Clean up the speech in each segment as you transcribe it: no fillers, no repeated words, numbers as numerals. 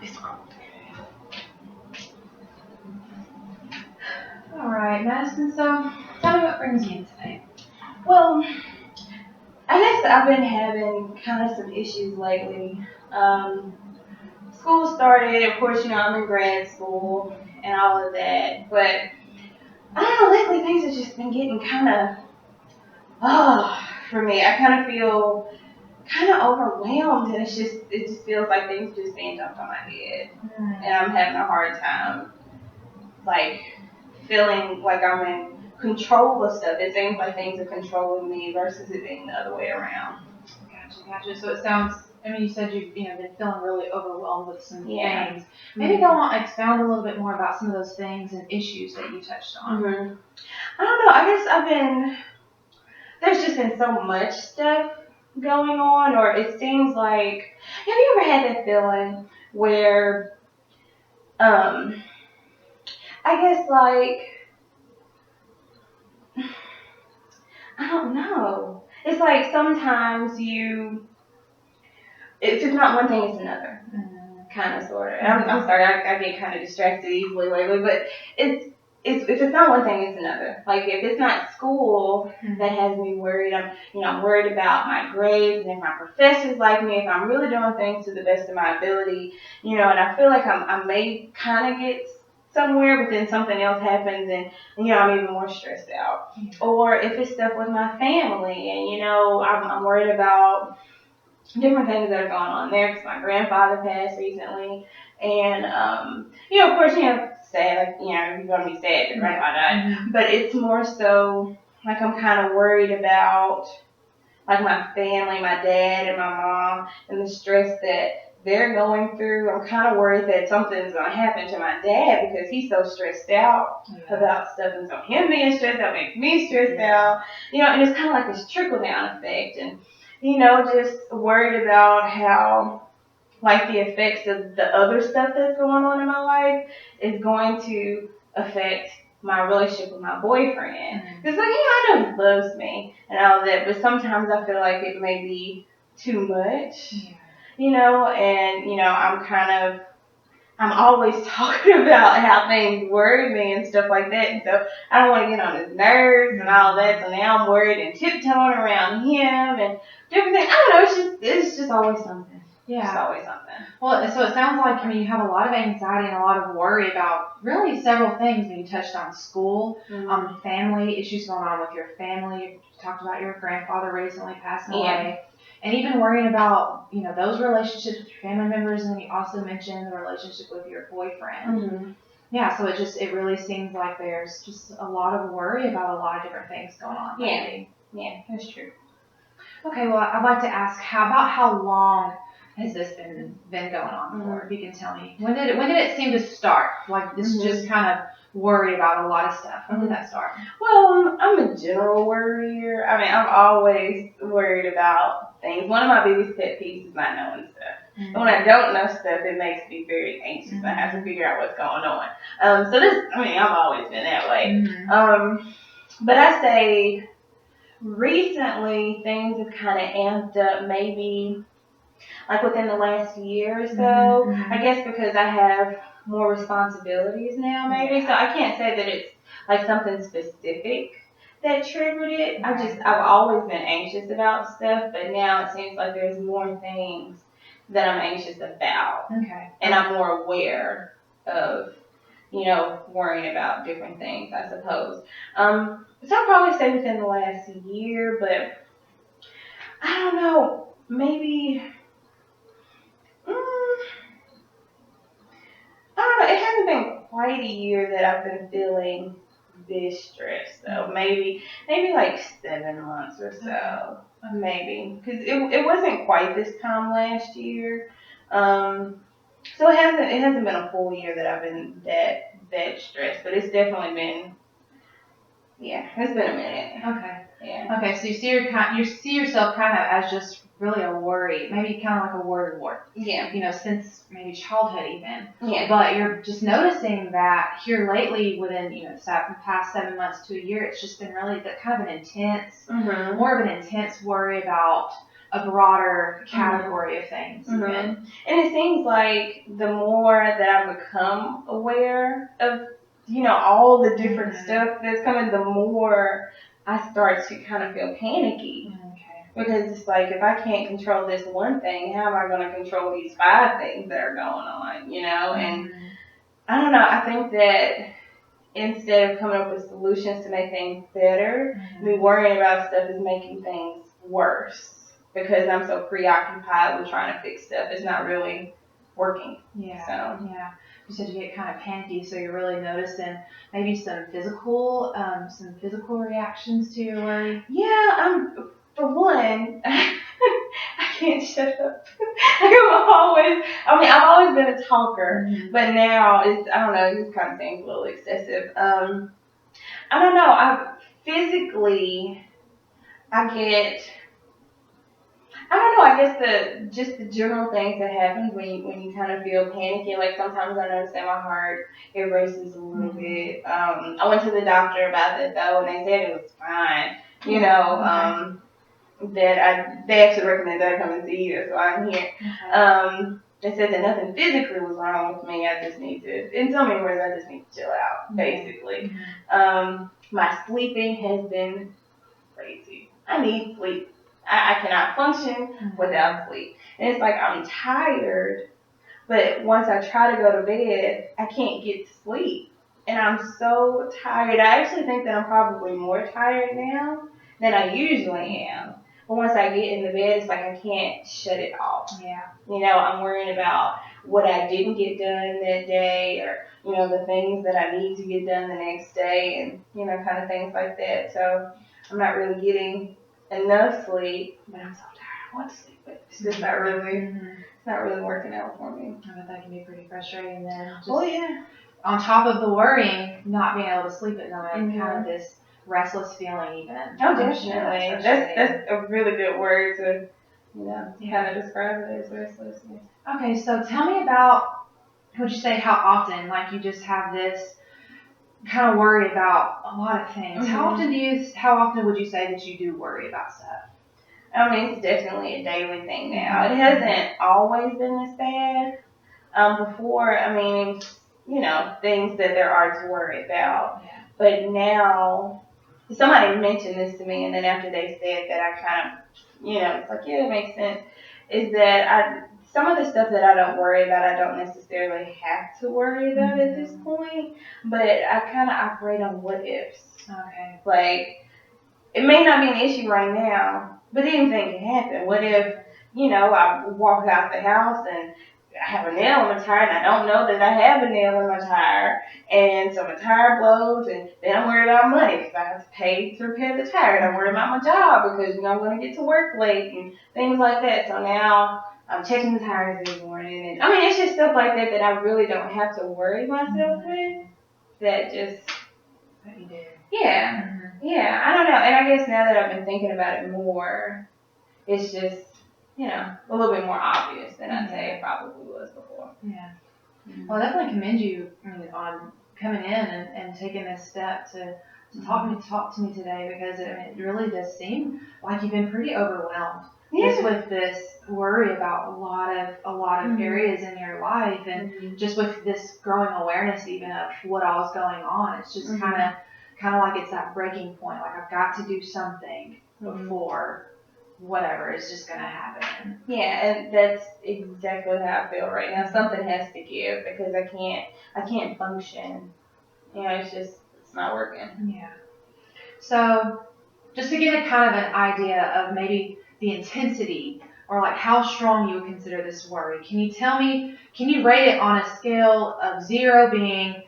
It's cold. All right, Madison. So tell me what brings you in today. Well, I guess I've been having kind of some issues lately. Um, School started, of course, I'm in grad school and all of that, but I don't know, lately things have just been getting kind of, for me. I kind of feel kind of overwhelmed, and it just feels like things just being dumped on my head, and I'm having a hard time, like, feeling like I'm in control of stuff. It seems like things are controlling me versus it being the other way around. Gotcha. So it sounds. I mean, you said you've been feeling really overwhelmed with some things. Maybe Mm-hmm. go on, expound a little bit more about some of those things and issues that you touched on. Mm-hmm. I don't know. I guess there's just been so much stuff going on, or it seems like, have you ever had that feeling where, um, I guess like, I don't know. It's like sometimes if it's not one thing, it's another. Kind of, sort of. I'm sorry, I get kind of distracted easily lately, but if it's not one thing, it's another. Like if it's not school that has me worried, I'm worried about my grades and if my professors like me, if I'm really doing things to the best of my ability, and I feel like I may kind of get somewhere, but then something else happens and I'm even more stressed out. Or if it's stuff with my family and I'm worried about different things that are going on there because my grandfather passed recently, and of course, sad, like you're gonna be sad because grandpa died, but it's more so like I'm kind of worried about like my family, my dad and my mom, and the stress that they're going through. I'm kind of worried that something's gonna happen to my dad because he's so stressed out about stuff, and so him being stressed out makes me stressed out, and it's kind of like this trickle down effect, and just worried about how, like, the effects of the other stuff that's going on in my life is going to affect my relationship with my boyfriend. Because, like, I know he loves me and all that, but sometimes I feel like it may be too much, and, I'm always talking about how things worry me and stuff like that, and so I don't want to get on his nerves and all that. So now I'm worried and tiptoeing around him and different things. I don't know. It's just always something. Yeah, it's always something. Well, so it sounds like you have a lot of anxiety and a lot of worry about really several things. You touched on school, family issues going on with your family. You talked about your grandfather recently passing away. And even worrying about, those relationships with your family members, and then you also mentioned the relationship with your boyfriend. Yeah, so it really seems like there's just a lot of worry about a lot of different things going on lately. Yeah, that's true. Okay, well, I'd like to ask, how long has this been going on for? If you can tell me, when did it seem to start? Like this just kind of worry about a lot of stuff. When did that start? Well, I'm a general worrier. I mean, I'm always worried about things. One of my biggest pet peeves is not knowing stuff. And when I don't know stuff, it makes me very anxious. I have to figure out what's going on. I've always been that way. But I say recently things have kind of amped up, maybe like within the last year or so. I guess because I have more responsibilities now, maybe. So I can't say that it's like something specific that triggered it. I've always been anxious about stuff, but now it seems like there's more things that I'm anxious about. Okay. And I'm more aware of, worrying about different things, I suppose. So I'll probably say within the last year, but I don't know, maybe, I don't know, it hasn't been quite a year that I've been feeling this stressed, though. Maybe like 7 months or so, maybe, because it wasn't quite this time last year. So it hasn't been a full year that I've been that stressed, but it's definitely been, it's been a minute. Okay. Yeah. Okay, so you see yourself kind of as just really a worry, maybe kind of like a worry wart. Yeah. Since maybe childhood even. Yeah. But you're just noticing that here lately, within the past 7 months to a year, it's just been really kind of an intense, more of an intense worry about a broader category of things. Mm-hmm. Even. And it seems like the more that I become aware of, all the different stuff that's coming, the more I start to kind of feel panicky. Okay. Because it's like, if I can't control this one thing, how am I going to control these 5 things that are going on, And I don't know, I think that instead of coming up with solutions to make things better, me worrying about stuff is making things worse. Because I'm so preoccupied with trying to fix stuff. It's not really working. Yeah. So. Yeah. You said you get kind of panicky, so you're really noticing maybe some physical reactions to your worry. Yeah. For one, I can't shut up. I've always been a talker, but now I don't know, it just kind of seems a little excessive. I don't know. Physically, I don't know. I guess just the general things that happen when you kind of feel panicky. Like sometimes I notice that my heart it races a little bit. I went to the doctor about it though, and they said it was fine. They actually recommended that I come and see you, so I'm here. They said that nothing physically was wrong with me. I just need to, in so many words, I just need to chill out, basically. My sleeping has been crazy. I need sleep. I cannot function without sleep. And it's like I'm tired, but once I try to go to bed, I can't get to sleep. And I'm so tired. I actually think that I'm probably more tired now than I usually am. But once I get in the bed, it's like I can't shut it off. Yeah. I'm worrying about what I didn't get done that day or, the things that I need to get done the next day and, kind of things like that. So I'm not really getting enough sleep, but I'm so tired. I want to sleep, but it's just not really working out for me. I bet that can be pretty frustrating then. Yeah. On top of the worrying, not being able to sleep at night, kind of this restless feeling even. Oh, definitely. That's a really good word to, kind of describe it as restlessness. Okay, so tell me about, would you say how often, like you just have this kind of worry about a lot of things. How often would you say that you do worry about stuff? It's definitely a daily thing now. It hasn't always been this bad. Before, things that there are to worry about. Yeah. But now, somebody mentioned this to me, and then after they said that, I kind of, it's like, yeah, it makes sense. Is that some of the stuff that I don't worry about, I don't necessarily have to worry about at this point. But I kind of operate on what ifs. Okay. Like, it may not be an issue right now, but anything can happen. What if, I walk out the house and I have a nail in my tire and I don't know that I have a nail in my tire, and so my tire blows, and then I'm worried about money because I have to pay to repair the tire, and I'm worried about my job because I'm going to get to work late and things like that. So now I'm checking the tires every morning, and it's just stuff like that I really don't have to worry myself with. That you do. Yeah. Yeah, I don't know. And I guess now that I've been thinking about it more, it's just, a little bit more obvious than I'd say it probably was before. Yeah. Well, I definitely commend you on coming in and taking this step to talk to me today, because it really does seem like you've been pretty overwhelmed just with this worry about a lot of areas in your life, and just with this growing awareness even of what all is going on. It's just kind of like it's that breaking point. Like, I've got to do something before whatever is just going to happen. Yeah, and that's exactly how I feel right now. Something has to give, because I can't function. It's not working. Yeah. So, just to get a kind of an idea of maybe the intensity, or like how strong you would consider this worry, can you rate it on a scale of 0 being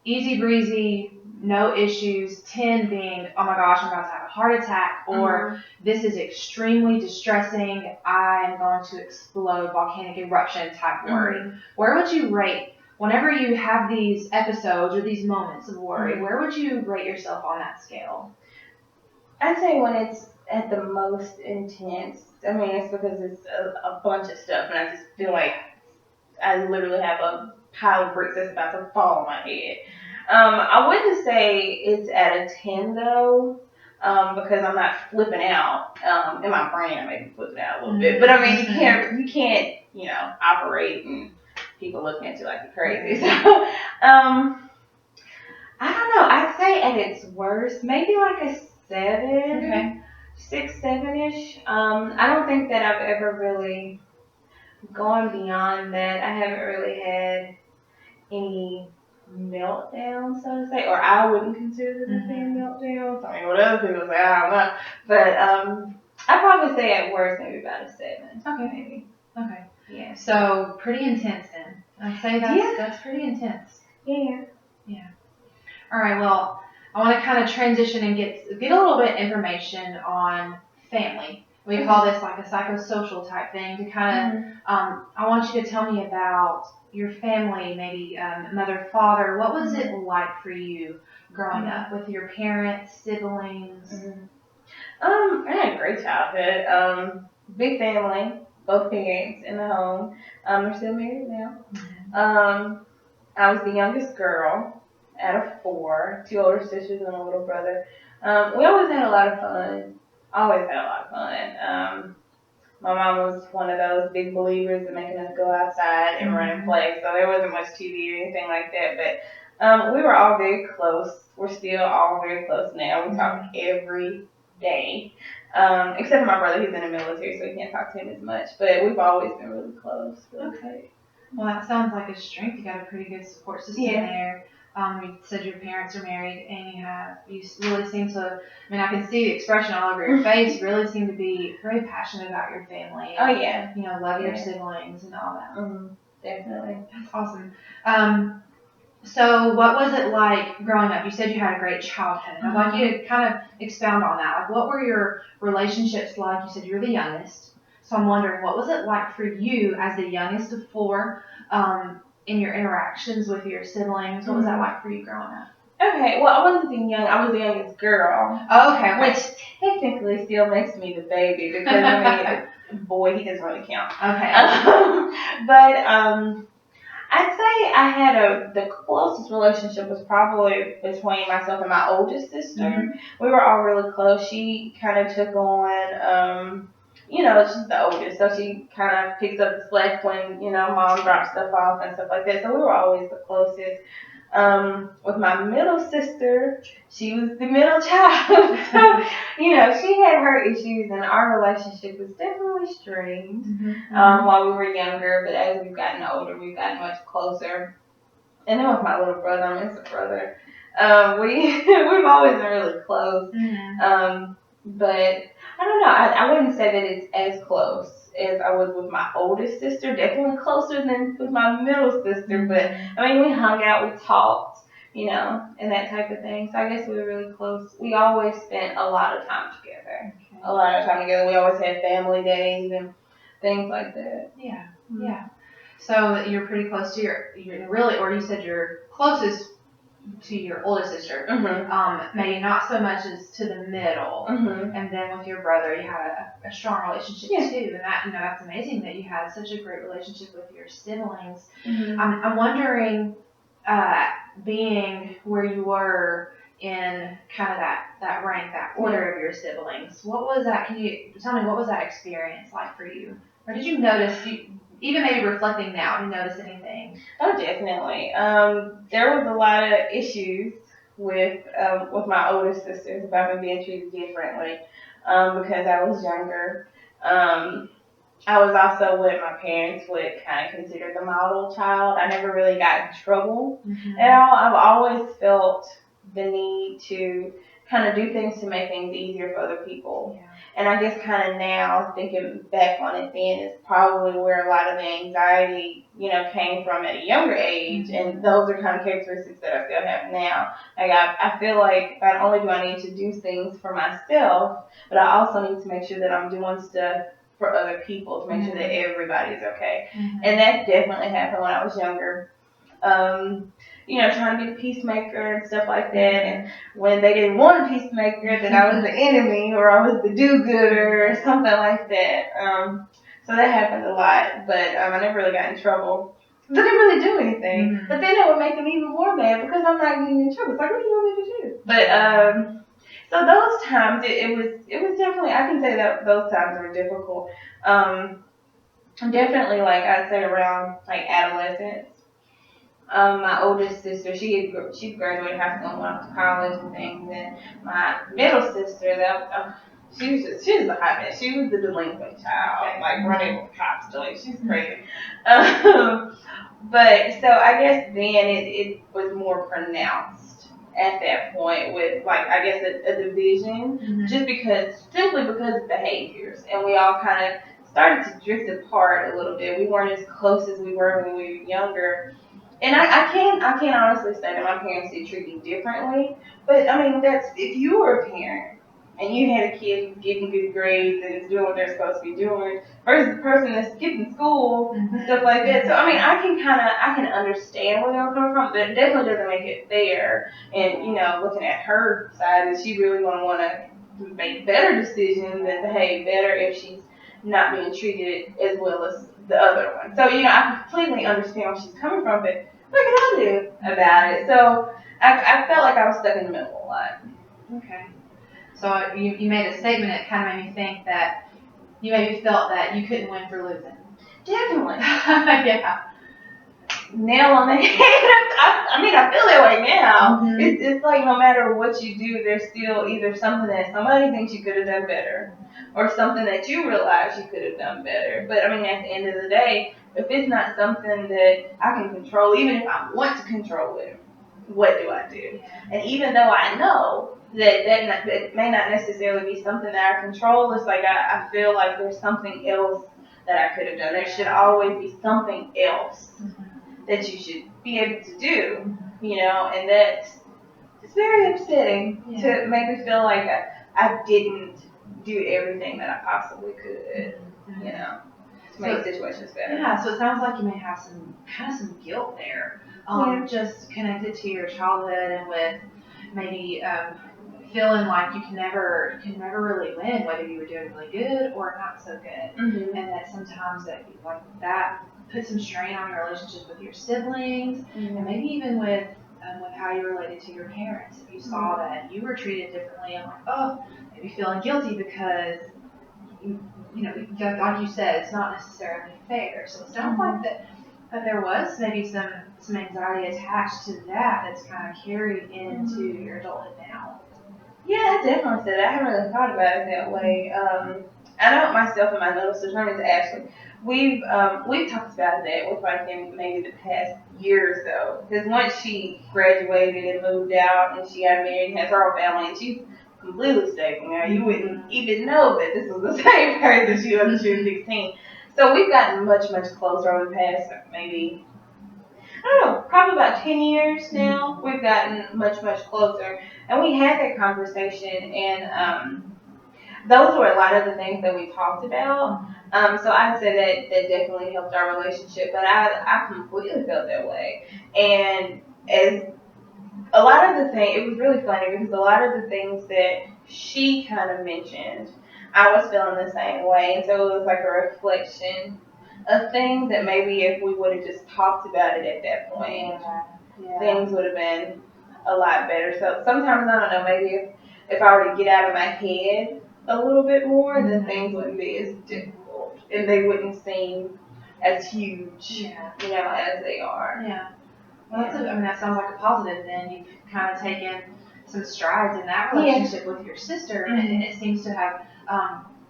easy breezy, no issues, 10 being, oh my gosh, I'm about to have a heart attack, or this is extremely distressing, I'm going to explode, volcanic eruption type worry? Where would you rate, whenever you have these episodes or these moments of worry, where would you rate yourself on that scale? I'd say when it's at the most intense. It's because it's a bunch of stuff, and I just feel like I literally have a pile of bricks that's about to fall on my head. I wouldn't say it's at a 10 though. because I'm not flipping out. In my brain, I may be flipping out a little bit, but I mean, you can't, operate and people looking at you like you're crazy. So, I don't know. I'd say at its worst, maybe like a 7, Okay. 6, 7-ish. I don't think that I've ever really gone beyond that. I haven't really had any meltdown, so to say, or I wouldn't consider them being meltdowns. I mean, what other people say, I don't know. But I'd probably say at worst maybe about a 7. Okay. Maybe. Okay. Yeah. So pretty intense then. I'd say that's pretty intense. Yeah. Yeah. All right. Well, I want to kind of transition and get a little bit information on family. We call this like a psychosocial type thing to kind of. I want you to tell me about your family, maybe mother, father. What was it like for you growing up with your parents, siblings? I had a great childhood. Big family, both parents in the home. We're still married now. I was the youngest girl out of 4, 2 older sisters and a little brother. We always had a lot of fun. Always had a lot of fun. My mom was one of those big believers in making us go outside and run and play, so there wasn't much TV or anything like that. But we were all very close. We're still all very close now. We talk every day. Except for my brother, he's in the military, so we can't talk to him as much. But we've always been really close. Really okay. Well, that sounds like a strength. You got a pretty good support system there. You said your parents are married, and you really seem to. I mean, I can see the expression all over your face. You really seem to be very passionate about your family. And, oh yeah. Love your siblings and all that. Definitely. That's awesome. So what was it like growing up? You said you had a great childhood. I'd like you to kind of expound on that. Like, what were your relationships like? You said you're the youngest. So I'm wondering, what was it like for you as the youngest of 4 in your interactions with your siblings? What was that like for you growing up? Okay, well, I wasn't the I was the youngest girl. Okay. Which technically still makes me the baby because, I mean, boy, he doesn't really count. Okay. But I'd say I had the closest relationship was probably between myself and my oldest sister. We were all really close. She kind of took on, she's the oldest, so she kind of picks up the slack when, mom drops stuff off and stuff like that. So we were always the closest. With my middle sister, she was the middle child. So, she had her issues and our relationship was definitely strained while we were younger, but as we've gotten older, we've gotten much closer. And then with my little brother, I mean, it's a brother, we've always been really close. But I don't know, I wouldn't say that it's as close as I was with my oldest sister, definitely closer than with my middle sister, but I mean, we hung out, we talked, and that type of thing, so I guess we were really close. We always spent a lot of time together, we always had family days and things like that. Yeah. So you're pretty close to or you said you're closest to your older sister, maybe not so much as to the middle, and then with your brother you had a strong relationship too, and that that's amazing that you had such a great relationship with your siblings. I'm wondering, being where you were in kind of that rank, that order of your siblings, what was that? Can you tell me what was that experience like for you, or did you notice even maybe reflecting now, do you notice anything? Oh, definitely. There was a lot of issues with my older sisters about me being treated differently because I was younger. I was also what my parents would kind of consider the model child. I never really got in trouble at all. I've always felt the need to kind of do things to make things easier for other people. And I guess kind of now, thinking back on it then, is probably where a lot of the anxiety, came from at a younger age. And those are kind of characteristics that I still have now. Like, I feel like not only do I need to do things for myself, but I also need to make sure that I'm doing stuff for other people to make sure that everybody's okay. And that definitely happened when I was younger. Trying to be the peacemaker and stuff like that. And when they didn't want a peacemaker, then I was the enemy or I was the do-gooder or something like that. So that happened a lot, but I never really got in trouble. I didn't really do anything. But then it would make them even more mad because I'm not getting in trouble. It's like, what do you want me to do? But So those times, it was definitely, I can say that those times were difficult. Definitely, like I'd say around like adolescence. My oldest sister, she graduated high school and went off to college and things. And my middle sister, she was a hot mess. She was the delinquent child, like running with cops, like she's crazy. Um, but so I guess then it was more pronounced at that point with like I guess a division, just simply because of behaviors, and we all kind of started to drift apart a little bit. We weren't as close as we were when we were younger. And I can honestly say that my parents did treat me differently. But I mean, that's if you were a parent and you had a kid who's getting good grades and is doing what they're supposed to be doing, versus the person that's skipping school and stuff like that. So I mean, I can understand where they're coming from, but it definitely doesn't make it fair. And looking at her side, is she really gonna want to make better decisions and behave better if she's not being treated as well as the other one? So I completely understand where she's coming from, but what can I do about it? So I felt like I was stuck in the middle a lot. Okay. So you made a statement that kind of made me think that you maybe felt that you couldn't win for losing. Definitely. Yeah. Nail on the head. I mean, I feel that way now. Mm-hmm. It's like no matter what you do, there's still either something that somebody thinks you could have done better, or something that you realize you could have done better. But I mean, at the end of the day, if it's not something that I can control, even if I want to control it, what do I do? And even though I know that may not necessarily be something that I control, it's like I feel like there's something else that I could have done. There should always be something else that you should be able to do, and that's it's very upsetting to make me feel like I didn't do everything that I possibly could, to make situations better. Yeah, so it sounds like you may have some guilt there, just connected to your childhood and with maybe feeling like you can never really win, whether you were doing really good or not so good, and that sometimes that puts some strain on your relationship with your siblings, and maybe even with how you related to your parents. If you saw that you were treated differently, and maybe feeling guilty because like you said, it's not necessarily fair. So it sounds like that there was maybe some anxiety attached to that's kind of carried into your adulthood now. Yeah, I definitely said that. I haven't really thought about it that way. I know myself and my little sister, her name is Ashley. We've talked about that with like in maybe the past year or so. Because once she graduated and moved out and she got married and has her own family, and she's completely stable now. You wouldn't even know that this was the same person she was when she was 16. So we've gotten much, much closer over the past maybe, I don't know, probably about 10 years now. We've gotten much, much closer. And we had that conversation, and those were a lot of the things that we talked about. So I'd say that definitely helped our relationship, but I completely felt that way. And as a lot of the things, it was really funny because a lot of the things that she kind of mentioned, I was feeling the same way. And so it was like a reflection of things that maybe if we would have just talked about it at that point, things would have been a lot better. So sometimes, I don't know, maybe if I were to get out of my head a little bit more, then things wouldn't be as difficult. And they wouldn't seem as huge, as they are. Yeah. Well, that sounds like a positive then. You've kind of taken some strides in that relationship with your sister, and it seems to have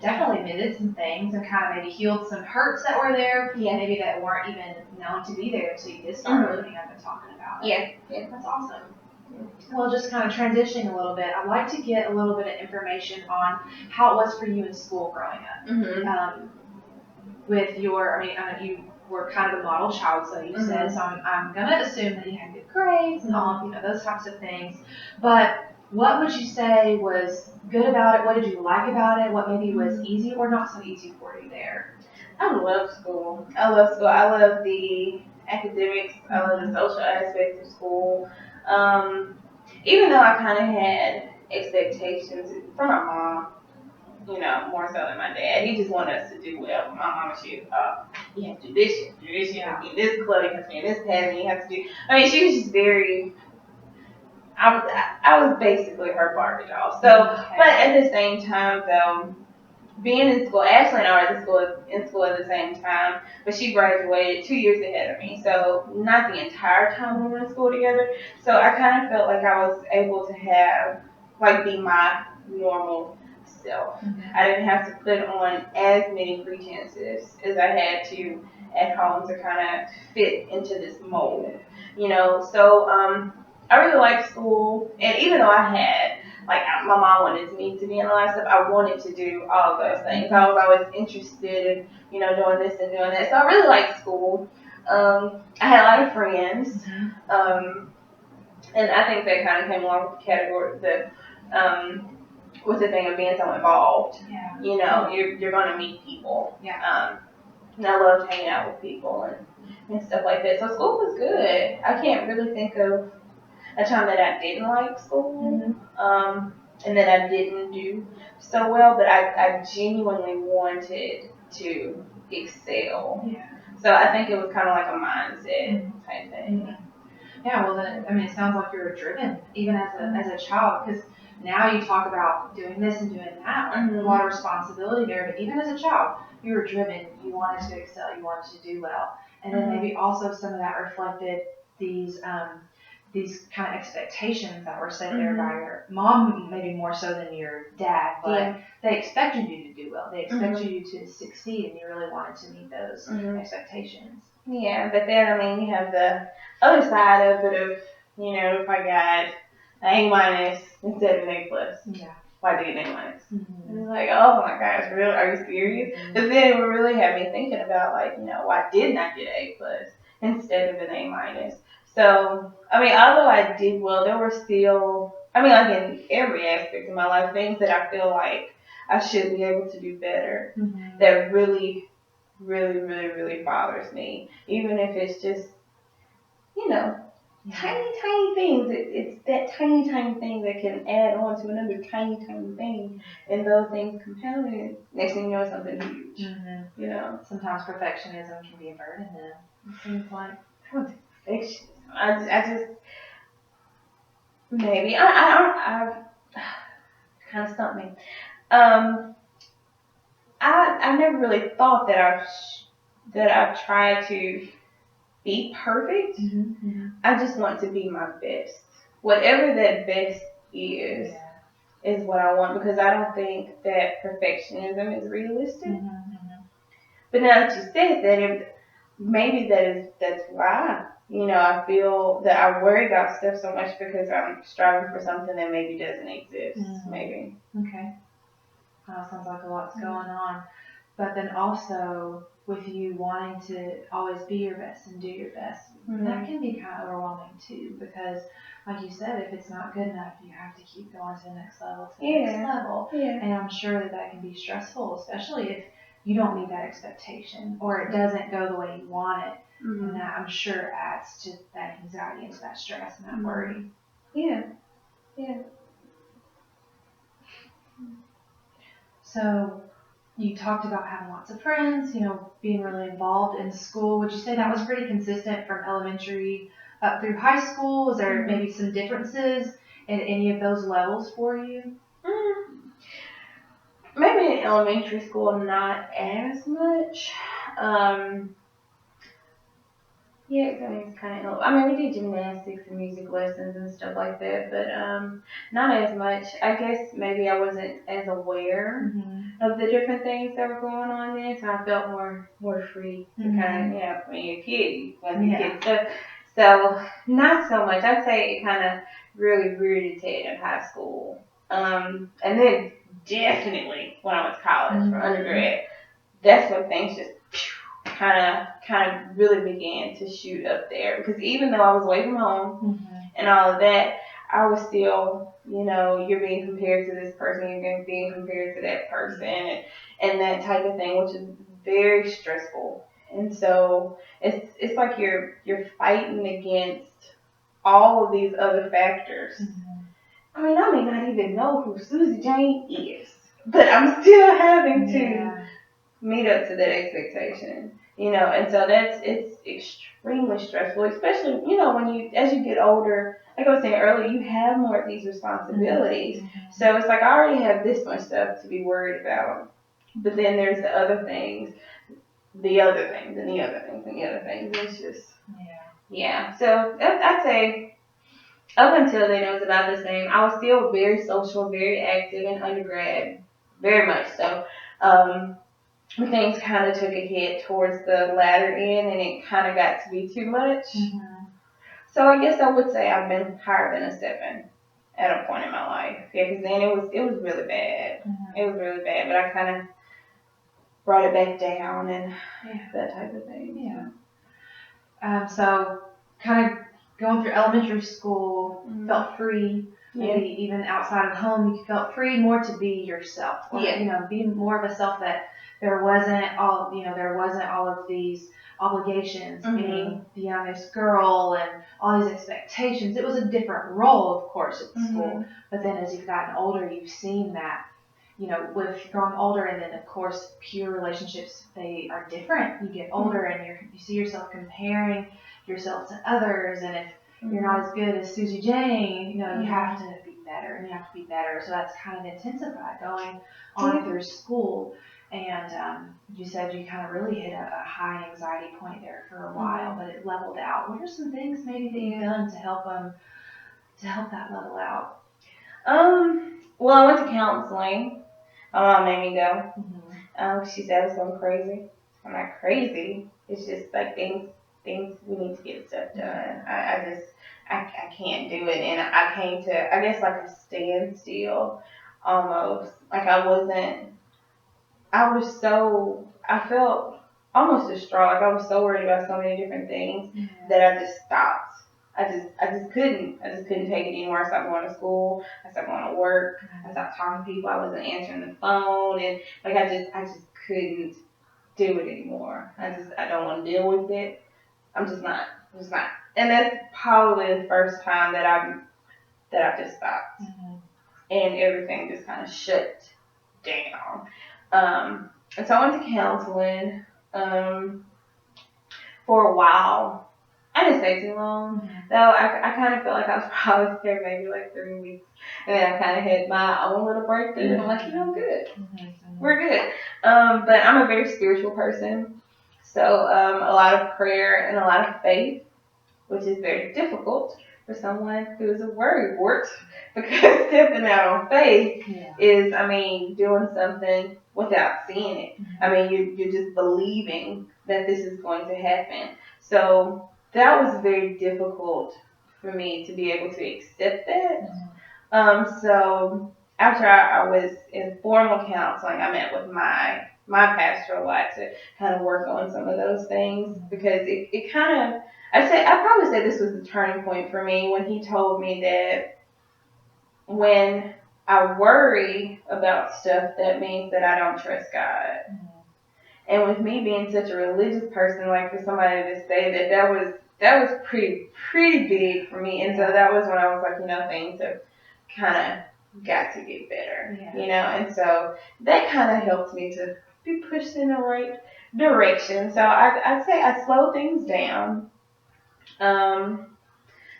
definitely mended some things and kind of maybe healed some hurts that were there, maybe that weren't even known to be there until you did start opening up and talking about it. Yeah. That's awesome. Well, just kind of transitioning a little bit, I'd like to get a little bit of information on how it was for you in school growing up. With your, I know you were kind of a model child, so you said, so I'm going to assume that you had good grades and all, those types of things. But what would you say was good about it? What did you like about it? What maybe was easy or not so easy for you there? I love school. I love the academics. I love the social aspects of school. Even though I kind of had expectations from my mom, more so than my dad. He just wanted us to do well. My mama, you have to do this, you have to do this, you have to be in this club, you have to be in this pattern, you have to do. She was just very I was basically her Barbie doll. So, but at the same time though, being in school, Ashley and I were in school at the same time, but she graduated 2 years ahead of me, so not the entire time we were in school together. So I kind of felt like I was able to have, like, be my normal self. I didn't have to put on as many pretenses as I had to at home to kind of fit into this mold, you know. So I really liked school, and even though I had, like, my mom wanted me to be in a lot of stuff, I wanted to do all of those things. I was always interested in, you know, doing this and doing that. So I really liked school. I had a lot of friends, and I think that kind of came along with the category with the thing of being so involved. Yeah. You know, you're going to meet people. Yeah. And I loved hanging out with people and stuff like that. So school was good. I can't really think of a time that I didn't like school, and that I didn't do so well, but I genuinely wanted to excel. Yeah. So I think it was kind of like a mindset type thing. Yeah, well then, I mean, it sounds like you were driven, even as a child, because now you talk about doing this and doing that, a lot of responsibility there, but even as a child, you were driven, you wanted to excel, you wanted to do well, and then maybe also some of that reflected these kind of expectations that were set there by your mom, maybe more so than your dad, but they expected you to do well, they expected you to succeed, and you really wanted to meet those expectations. Yeah, but then, I mean, you have the other side of it of, you know, if I got an A minus instead of an A plus. Yeah. Why did an A minus? And it's like, oh my gosh, really? Are you serious? But then it would really have me thinking about, like, you know, why didn't I get an A plus instead of an A minus? So, I mean, although I did well, there were still, I mean, like in every aspect of my life, things that I feel like I should be able to do better that really bothers me. Even if it's just, you know, tiny things. It's that tiny thing that can add on to another tiny thing. And those things compound, and next thing you know, it's something huge. You know? Sometimes perfectionism can be a burden then. It seems like. I don't think perfectionism. I just, maybe, I kind of stumped me. I never really thought that I've tried to be perfect. I just want to be my best. Whatever that best is what I want, because I don't think that perfectionism is realistic. But now that you said that, maybe that's why, you know, I feel that I worry about stuff so much, because I'm striving for something that maybe doesn't exist. Maybe. Okay. Sounds like a lot's going on. But then also, with you wanting to always be your best and do your best, that can be kind of overwhelming too, because like you said, if it's not good enough, you have to keep going to the next level, next level. And I'm sure that can be stressful, especially if you don't meet that expectation or it doesn't go the way you want it. And that, I'm sure, adds to that anxiety and to that stress and that worry. Yeah. So you talked about having lots of friends, you know, being really involved in school. Would you say that was pretty consistent from elementary up through high school? Was there maybe some differences in any of those levels for you? Maybe in elementary school, not as much. Yeah, I mean, it's kind of. I mean, we did gymnastics and music lessons and stuff like that, but not as much. I guess maybe I wasn't as aware of the different things that were going on then, so I felt more free to kind of, you know, when you're a kid, you want to kid stuff. So not so much. I'd say it kind of really reared its head in high school, and then definitely when I was college for undergrad, that's when things just kind of really began to shoot up there, because even though I was away from home and all of that, I was still, you know, you're being compared to this person, you're being compared to that person, and that type of thing, which is very stressful. And so it's like you're fighting against all of these other factors. I mean, I may not even know who Susie Jane is, but I'm still having to meet up to that expectation, and so it's extremely stressful, especially, when as you get older, like I was saying earlier, you have more of these responsibilities. So it's like I already have this much stuff to be worried about, but then there's the other things, the other things, and the other things, and the other things. It's just, yeah. So I'd say up until then, it was about the same. I was still very social, very active in undergrad, very much so. Things kind of took a hit towards the latter end, and it kind of got to be too much. So I guess I would say I've been higher than a 7 at a point in my life. Yeah, because then it was really bad. It was really bad, but I kind of brought it back down and that type of thing. So kind of going through elementary school, felt free. Maybe even outside of home, you felt free more to be yourself. Or, be more of a self that there wasn't all of these obligations, being the youngest girl and all these expectations. It was a different role, of course, at school. But then as you've gotten older, you've seen that, with growing older, and then of course, peer relationships, they are different. You get older and you see yourself comparing yourself to others, and if you're not as good as Susie Jane, you have to be better, and you have to be better. So that's kind of intensified going on through school. And you said you kind of really hit a high anxiety point there for a while, but it leveled out. What are some things maybe that you've done to help that level out? Well, I went to counseling. My mom made me go. She said I was going crazy. I'm not crazy. It's just like things we need to get stuff done. I can't do it, and I came to, I guess, like a standstill almost. Like I felt almost distraught. Like I was so worried about so many different things that I just stopped. I just couldn't take it anymore. I stopped going to school. I stopped going to work. I stopped talking to people. I wasn't answering the phone, and like I just couldn't do it anymore. I don't want to deal with it. I'm just not. And that's probably the first time that I've just stopped, and everything just kind of shut down. And so I went to counseling for a while. I didn't stay too long, though. I kind of felt like I was probably there maybe like 3 weeks, and then I kind of had my own little breakthrough. And I'm like, I'm good. We're good. But I'm a very spiritual person, so a lot of prayer and a lot of faith, which is very difficult for someone who is a worrywart, because stepping out on faith is, doing something without seeing it. You're just believing that this is going to happen. So that was very difficult for me to be able to accept that. So after I was in formal counseling, I met with my pastor a lot to kind of work on some of those things, because it kind of, I'd probably say this was the turning point for me, when he told me that when I worry about stuff, that means that I don't trust God. And with me being such a religious person, like for somebody to say that was pretty big for me. And so that was when I was like, things have kind of got to get better, and so that kind of helped me to be pushed in the right direction. So I'd say I slowed things down.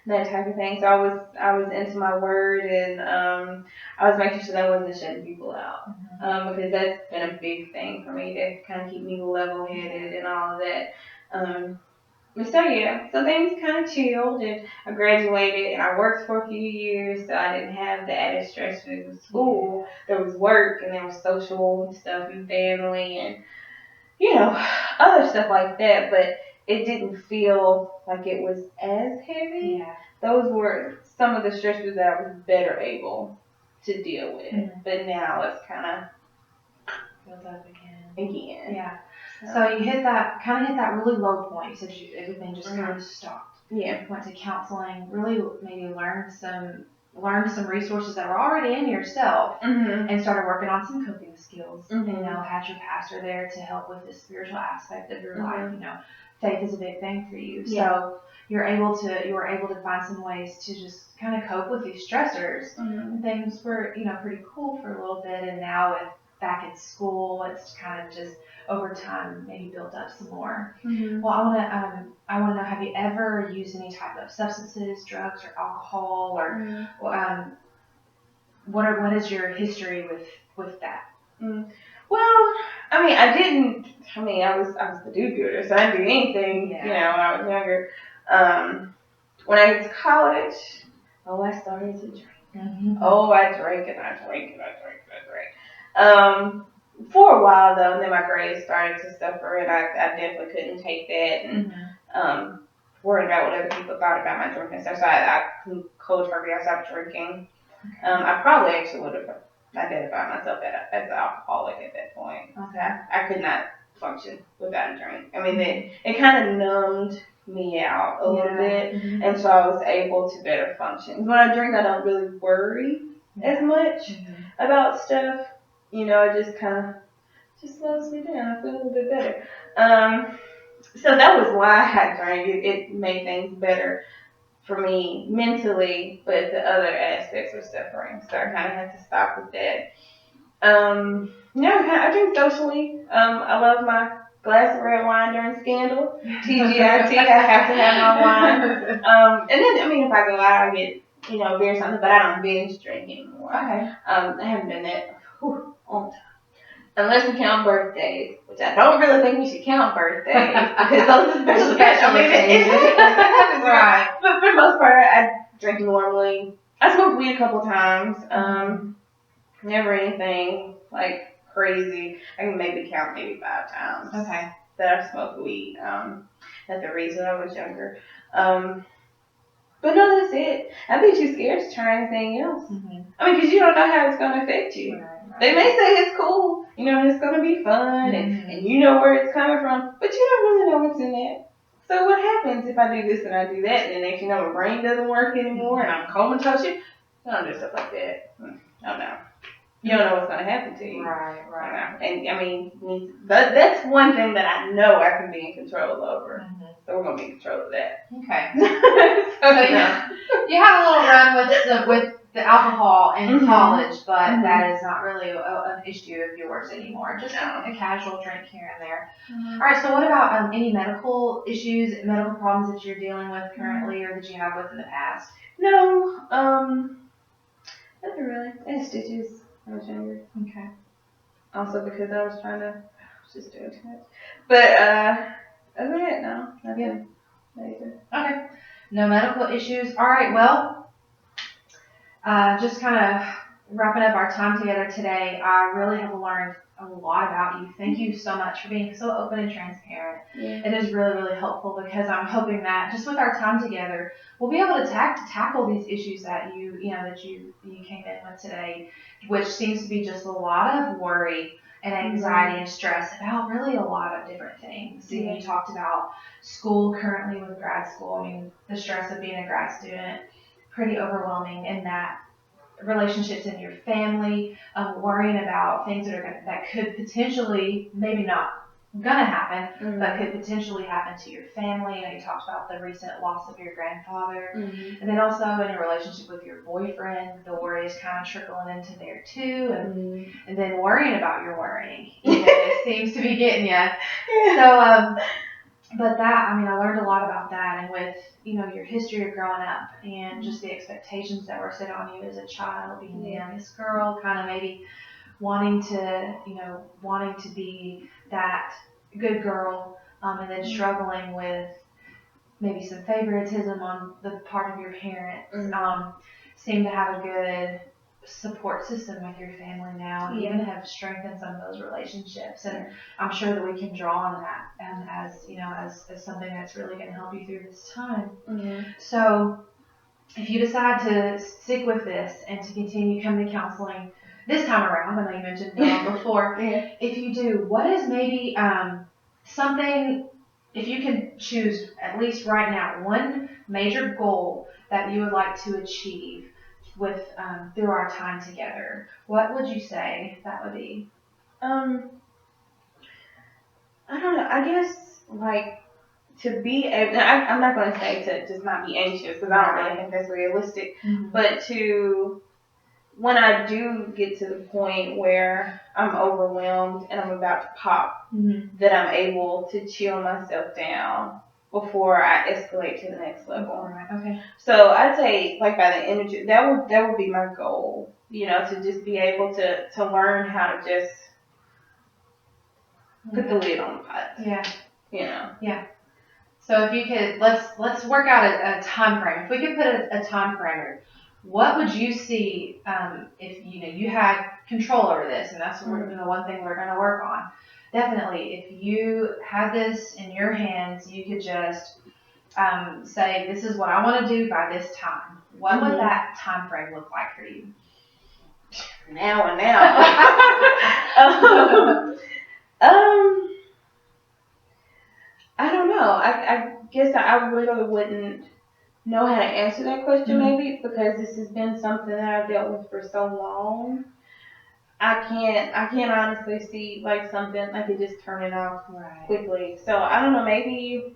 That type of thing. So I was into my word, and I was making sure that I wasn't shutting people out, because that's been a big thing for me to kind of keep me level-headed and all of that. So things kind of chilled, and I graduated, and I worked for a few years, so I didn't have the added stress of school. There was work, and there was social stuff and family, and other stuff like that, but it didn't feel like it was as heavy. Those were some of the stresses that I was better able to deal with, but now it's kind of built up again. Yeah. So you hit that really low point. You said everything just kind of stopped. Yeah. Went to counseling, really maybe learned some resources that were already in yourself, and started working on some coping skills. Had your pastor there to help with the spiritual aspect of your life. Faith is a big thing for you. So you were able to find some ways to just kind of cope with these stressors. And things were, pretty cool for a little bit, and now with back in school. It's kind of just over time maybe built up some more. Mm-hmm. Well, I want to know, have you ever used any type of substances, drugs, or alcohol, or what is your history with that? Mm. Well, I mean, I didn't. I mean, I was the do-gooder, so I didn't do anything. Yeah. You know, when I was younger. When I got to college, I started to drink. Mm-hmm. Oh, I drank and I drank and I drank and I drank. For a while though, and then my grades started to suffer, and I definitely couldn't take that, and worried about what other people thought about my drinking stuff. So I cold turkey, I stopped drinking. I probably actually would have identified myself as an alcoholic at that point. Okay. I could not function without a drink. I mean, it kind of numbed me out a little bit, and so I was able to better function. When I drink, I don't really worry as much about stuff. You know, it just kind of just slows me down. I feel a little bit better. So that was why I drank. It made things better for me mentally, but the other aspects were suffering. So I kind of had to stop with that. No, I drink socially. I love my glass of red wine during Scandal. TGIT, I have to have my wine. And then, I mean, if I go out, I get, beer or something, but I don't binge drink anymore. Okay. I haven't done that all the time. Unless we count birthdays, which I don't really think we should count birthdays, because those are special occasions. Right. But for the most part, I drink normally. I smoked weed a couple times. Never anything like crazy. I can maybe count 5 times. Okay. That I've smoked weed. At the reason I was younger. But no, that's it. I'd be too scared to try anything else. I mean, because you don't know how it's going to affect you. Right. They may say it's cool, it's going to be fun, and you know where it's coming from, but you don't really know what's in it. So what happens if I do this and I do that, and then my brain doesn't work anymore, and I'm comatose? I don't do stuff like that. I don't know. You don't know what's going to happen to you. Right. And I mean, that's one thing that I know I can be in control over. So we're going to be in control of that. Okay. So you had a little run with the alcohol in college, but that is not really an issue of yours anymore. Just a casual drink here and there. All right. So what about any medical issues, medical problems that you're dealing with currently, or that you have with in the past? No. Nothing really. I had stitches when I was younger. Okay. Also because I was just doing too much. But other than that, no. Nothing major. Okay. No medical issues. All right. Well, just kind of wrapping up our time together today, I really have learned a lot about you. Thank you so much for being so open and transparent. Yeah. It is really, really helpful, because I'm hoping that just with our time together, we'll be able to tackle these issues that you came in with today, which seems to be just a lot of worry and anxiety and stress about really a lot of different things. Yeah. You talked about school currently with grad school. I mean, the stress of being a grad student, pretty overwhelming, and that relationships in your family, worrying about things that could potentially, maybe not gonna happen, but could potentially happen to your family. And you talked about the recent loss of your grandfather, and then also in your relationship with your boyfriend, the worry is kind of trickling into there too, and then worrying about your worrying, it seems to be getting you. So, but that, I mean, I learned a lot about that, and with, your history of growing up and just the expectations that were set on you as a child, being the youngest girl, kind of maybe wanting to be that good girl, and then struggling with maybe some favoritism on the part of your parents. Seem to have a good support system with your family now, and even have strengthened some of those relationships, and I'm sure that we can draw on that as something that's really going to help you through this time. So if you decide to stick with this and to continue coming to counseling this time around, I know you mentioned before, if you do, what is maybe something, if you can choose at least right now one major goal that you would like to achieve with through our time together, what would you say that would be? I don't know. I guess to be able. I'm not going to say to just not be anxious, because I don't really think that's realistic. But to when I do get to the point where I'm overwhelmed and I'm about to pop, that I'm able to chill myself down before I escalate to the next level. Right. Okay. So I'd say, like, by the end of that would be my goal. To just be able to learn how to just put the lid on the pot. Yeah. Yeah. So if you could, let's work out a time frame. If we could put a time frame, what would you see if you had control over this? And that's one thing we're going to work on. Definitely, if you had this in your hands, you could just say, "This is what I want to do by this time." What would that time frame look like for you? Now. I don't know. I guess I really wouldn't know how to answer that question, maybe, because this has been something that I've dealt with for so long. I can't honestly see like something I could just turn it off quickly. So I don't know. Maybe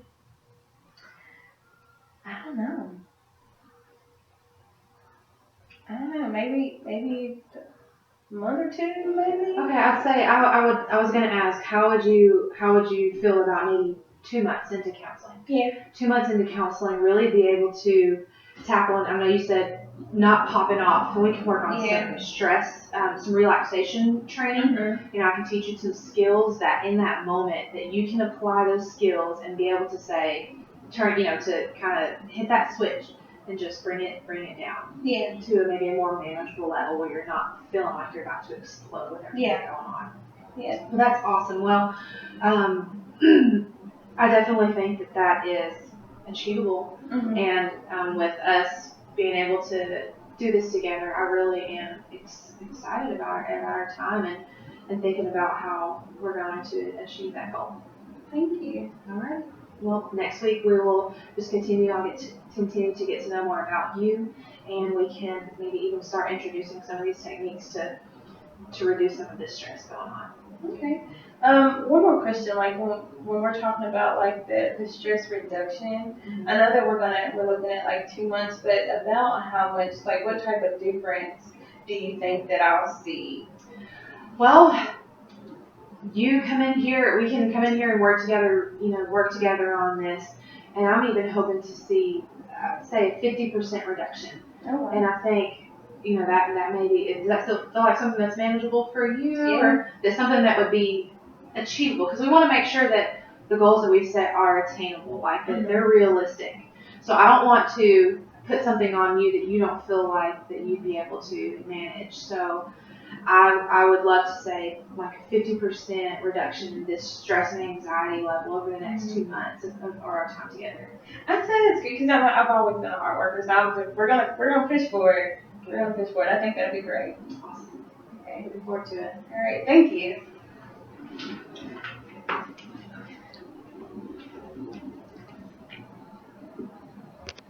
I don't know. Maybe a month or two, maybe. Okay, I'd say I was gonna ask how would you feel about maybe 2 months into counseling? Yeah. 2 months into counseling, really be able to tackle, and I know you said not popping off, and we can work on some stress, some relaxation training. I can teach you some skills that in that moment that you can apply those skills and be able to say, to kind of hit that switch and just bring it down to maybe a more manageable level where you're not feeling like you're about to explode with everything going on. Yeah. Well, that's awesome. Well, I definitely think that is achievable, and with us being able to do this together, I really am excited about our time and thinking about how we're going to achieve that goal. Thank you. All right. Well, next week we will just continue. I'll continue to get to know more about you, and we can maybe even start introducing some of these techniques to reduce some of this stress going on. Okay. One more question. Like when we're talking about like the stress reduction, I know that we're looking at like 2 months, but about how much, like what type of difference do you think that I'll see? Well, you come in here, we can come in here and work together on this. And I'm even hoping to see, say, a 50% reduction. Oh, wow. And I think, that maybe, does that still feel like something that's manageable for you? Or is something that would be achievable? Because we want to make sure that the goals that we set are attainable, like that they're realistic. So I don't want to put something on you that you don't feel like that you'd be able to manage. So I would love to say like a 50% reduction in this stress and anxiety level over the next 2 months of our time together. I'd say that's good because I've always been a hard worker, so we're gonna push for it. We're gonna push for it. I think that'd be great. Awesome. Okay. Looking forward to it. All right. Thank you.